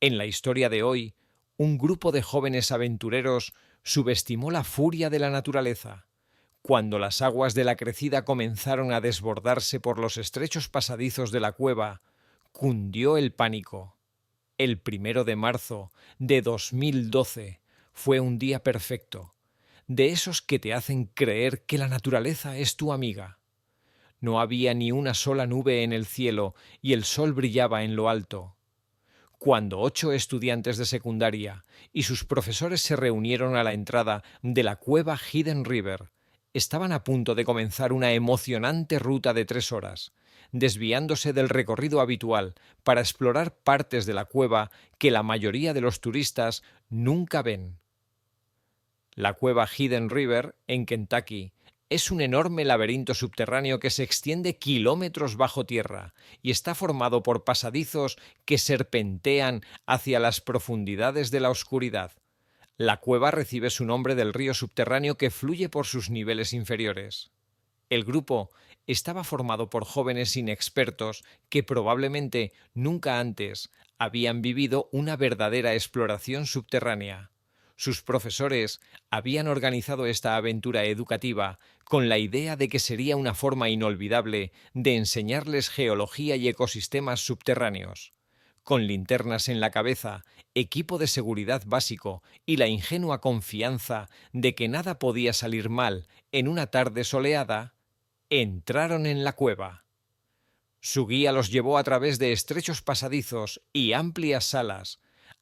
En la historia de hoy, un grupo de jóvenes aventureros subestimó la furia de la naturaleza. Cuando las aguas de la crecida comenzaron a desbordarse por los estrechos pasadizos de la cueva, cundió el pánico. El 1 de marzo de 2012 fue un día perfecto, de esos que te hacen creer que la naturaleza es tu amiga. No había ni una sola nube en el cielo y el sol brillaba en lo alto. Cuando 8 estudiantes de secundaria y sus profesores se reunieron a la entrada de la cueva Hidden River, estaban a punto de comenzar una emocionante ruta de 3 horas, desviándose del recorrido habitual para explorar partes de la cueva que la mayoría de los turistas nunca ven. La cueva Hidden River, en Kentucky, es un enorme laberinto subterráneo que se extiende kilómetros bajo tierra y está formado por pasadizos que serpentean hacia las profundidades de la oscuridad. La cueva recibe su nombre del río subterráneo que fluye por sus niveles inferiores. El grupo estaba formado por jóvenes inexpertos que probablemente nunca antes habían vivido una verdadera exploración subterránea. Sus profesores habían organizado esta aventura educativa con la idea de que sería una forma inolvidable de enseñarles geología y ecosistemas subterráneos. Con linternas en la cabeza, equipo de seguridad básico y la ingenua confianza de que nada podía salir mal en una tarde soleada, entraron en la cueva. Su guía los llevó a través de estrechos pasadizos y amplias salas,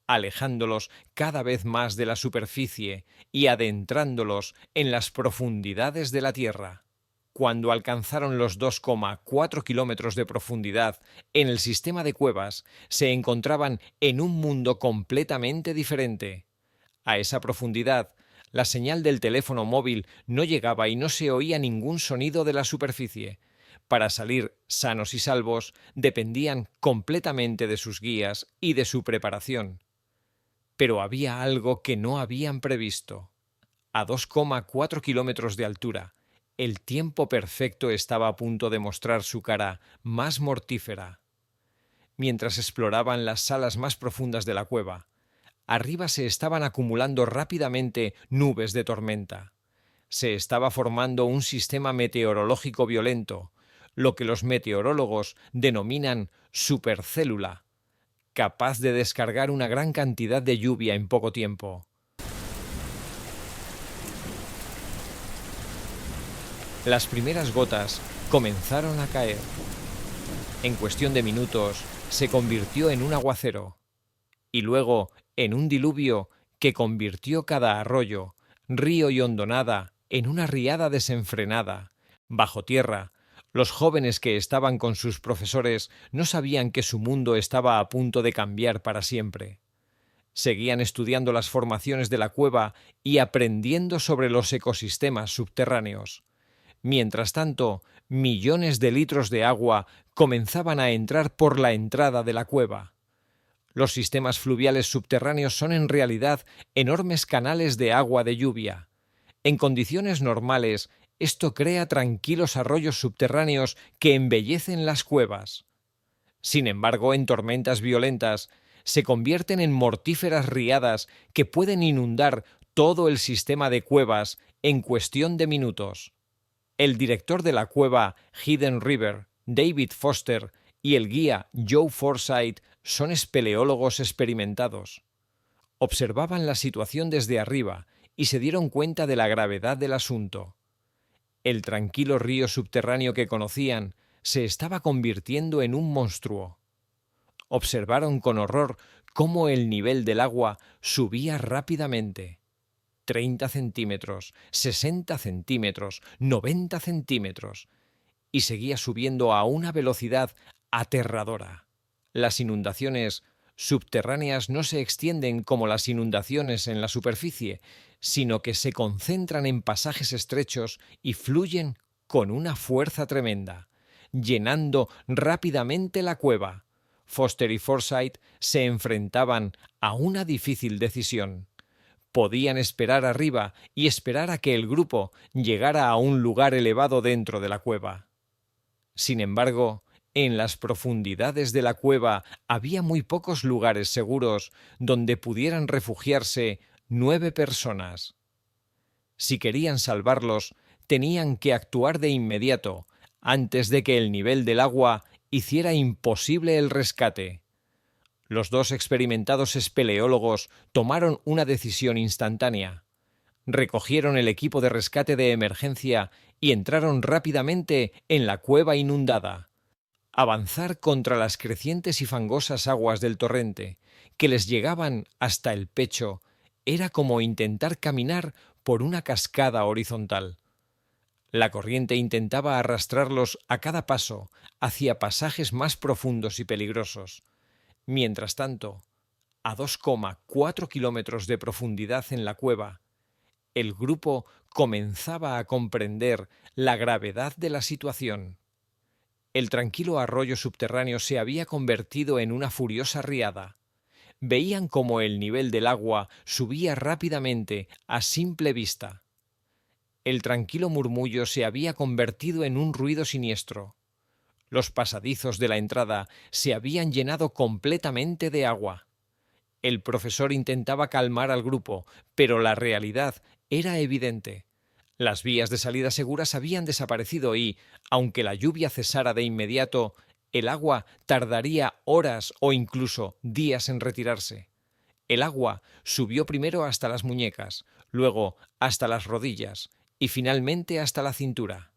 alejándolos cada vez más de la superficie y adentrándolos en las profundidades de la Tierra. Cuando alcanzaron los 2,4 kilómetros de profundidad en el sistema de cuevas, se encontraban en un mundo completamente diferente. A esa profundidad, la señal del teléfono móvil no llegaba y no se oía ningún sonido de la superficie. Para salir sanos y salvos, dependían completamente de sus guías y de su preparación. Pero había algo que no habían previsto. A 2,4 kilómetros de altura, el tiempo perfecto estaba a punto de mostrar su cara más mortífera. Mientras exploraban las salas más profundas de la cueva, arriba se estaban acumulando rápidamente nubes de tormenta. Se estaba formando un sistema meteorológico violento, lo que los meteorólogos denominan supercélula, capaz de descargar una gran cantidad de lluvia en poco tiempo. Las primeras gotas comenzaron a caer. En cuestión de minutos, se convirtió en un aguacero, y luego en un diluvio que convirtió cada arroyo, río y hondonada en una riada desenfrenada. Bajo tierra, los jóvenes que estaban con sus profesores no sabían que su mundo estaba a punto de cambiar para siempre. Seguían estudiando las formaciones de la cueva y aprendiendo sobre los ecosistemas subterráneos. Mientras tanto, millones de litros de agua comenzaban a entrar por la entrada de la cueva. Los sistemas fluviales subterráneos son en realidad enormes canales de agua de lluvia. En condiciones normales, esto crea tranquilos arroyos subterráneos que embellecen las cuevas. Sin embargo, en tormentas violentas, se convierten en mortíferas riadas que pueden inundar todo el sistema de cuevas en cuestión de minutos. El director de la cueva Hidden River, David Foster, y el guía Joe Forsyth son espeleólogos experimentados. Observaban la situación desde arriba y se dieron cuenta de la gravedad del asunto. El tranquilo río subterráneo que conocían se estaba convirtiendo en un monstruo. Observaron con horror cómo el nivel del agua subía rápidamente. 30 centímetros, 60 centímetros, 90 centímetros, y seguía subiendo a una velocidad aterradora. Las inundaciones subterráneas no se extienden como las inundaciones en la superficie, sino que se concentran en pasajes estrechos y fluyen con una fuerza tremenda, llenando rápidamente la cueva. Foster y Forsyth se enfrentaban a una difícil decisión. Podían esperar arriba y esperar a que el grupo llegara a un lugar elevado dentro de la cueva. Sin embargo, En las profundidades de la cueva había muy pocos lugares seguros donde pudieran refugiarse 9 personas. Si querían salvarlos, tenían que actuar de inmediato, antes de que el nivel del agua hiciera imposible el rescate. Los dos experimentados espeleólogos tomaron una decisión instantánea. Recogieron el equipo de rescate de emergencia y entraron rápidamente en la cueva inundada. Avanzar contra las crecientes y fangosas aguas del torrente, que les llegaban hasta el pecho, era como intentar caminar por una cascada horizontal. La corriente intentaba arrastrarlos a cada paso hacia pasajes más profundos y peligrosos. Mientras tanto, a 2,4 kilómetros de profundidad en la cueva, el grupo comenzaba a comprender la gravedad de la situación. El tranquilo arroyo subterráneo se había convertido en una furiosa riada. Veían cómo el nivel del agua subía rápidamente a simple vista. El tranquilo murmullo se había convertido en un ruido siniestro. Los pasadizos de la entrada se habían llenado completamente de agua. El profesor intentaba calmar al grupo, pero la realidad era evidente. Las vías de salida seguras habían desaparecido y, aunque la lluvia cesara de inmediato, el agua tardaría horas o incluso días en retirarse. El agua subió primero hasta las muñecas, luego hasta las rodillas y finalmente hasta la cintura.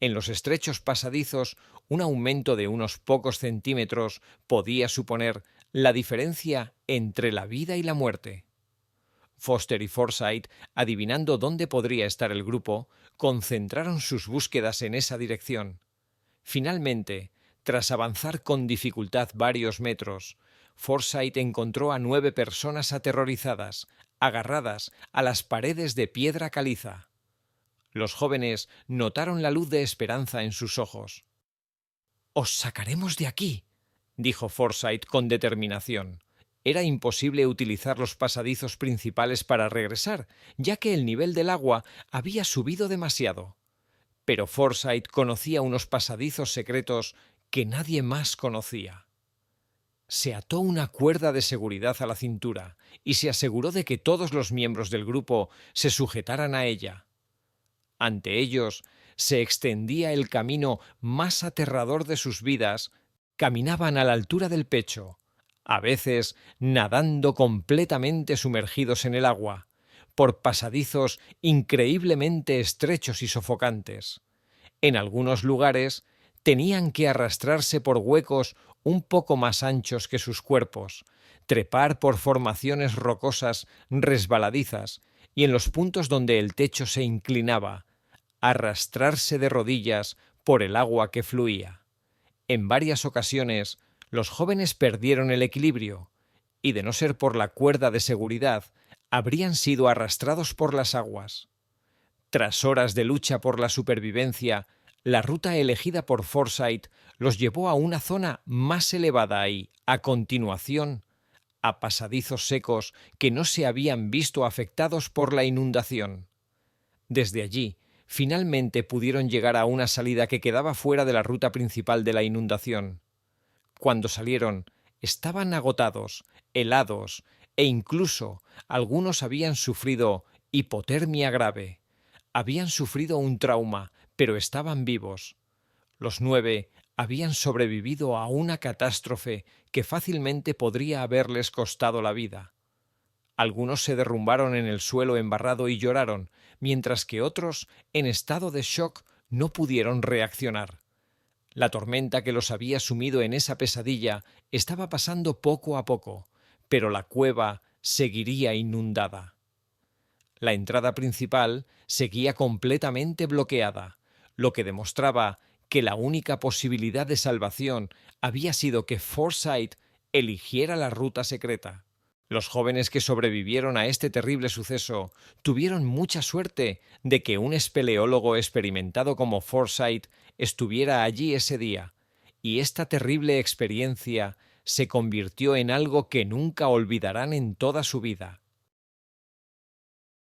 En los estrechos pasadizos, un aumento de unos pocos centímetros podía suponer la diferencia entre la vida y la muerte. Foster y Forsyth, adivinando dónde podría estar el grupo, concentraron sus búsquedas en esa dirección. Finalmente, tras avanzar con dificultad varios metros, Forsyth encontró a 9 personas aterrorizadas, agarradas a las paredes de piedra caliza. Los jóvenes notaron la luz de esperanza en sus ojos. «Os sacaremos de aquí», dijo Forsyth con determinación. Era imposible utilizar los pasadizos principales para regresar, ya que el nivel del agua había subido demasiado. Pero Forsyth conocía unos pasadizos secretos que nadie más conocía. Se ató una cuerda de seguridad a la cintura y se aseguró de que todos los miembros del grupo se sujetaran a ella. Ante ellos se extendía el camino más aterrador de sus vidas. Caminaban a la altura del pecho, a veces nadando completamente sumergidos en el agua, por pasadizos increíblemente estrechos y sofocantes. En algunos lugares tenían que arrastrarse por huecos un poco más anchos que sus cuerpos, trepar por formaciones rocosas resbaladizas y en los puntos donde el techo se inclinaba, arrastrarse de rodillas por el agua que fluía. En varias ocasiones, los jóvenes perdieron el equilibrio y, de no ser por la cuerda de seguridad, habrían sido arrastrados por las aguas. Tras horas de lucha por la supervivencia, la ruta elegida por Forsyth los llevó a una zona más elevada y, a continuación, a pasadizos secos que no se habían visto afectados por la inundación. Desde allí, finalmente pudieron llegar a una salida que quedaba fuera de la ruta principal de la inundación. Cuando salieron, estaban agotados, helados, e incluso algunos habían sufrido hipotermia grave. Habían sufrido un trauma, pero estaban vivos. Los 9 habían sobrevivido a una catástrofe que fácilmente podría haberles costado la vida. Algunos se derrumbaron en el suelo embarrado y lloraron, mientras que otros, en estado de shock, no pudieron reaccionar. La tormenta que los había sumido en esa pesadilla estaba pasando poco a poco, pero la cueva seguiría inundada. La entrada principal seguía completamente bloqueada, lo que demostraba que la única posibilidad de salvación había sido que Forsyth eligiera la ruta secreta. Los jóvenes que sobrevivieron a este terrible suceso tuvieron mucha suerte de que un espeleólogo experimentado como Forsyth estuviera allí ese día, y esta terrible experiencia se convirtió en algo que nunca olvidarán en toda su vida.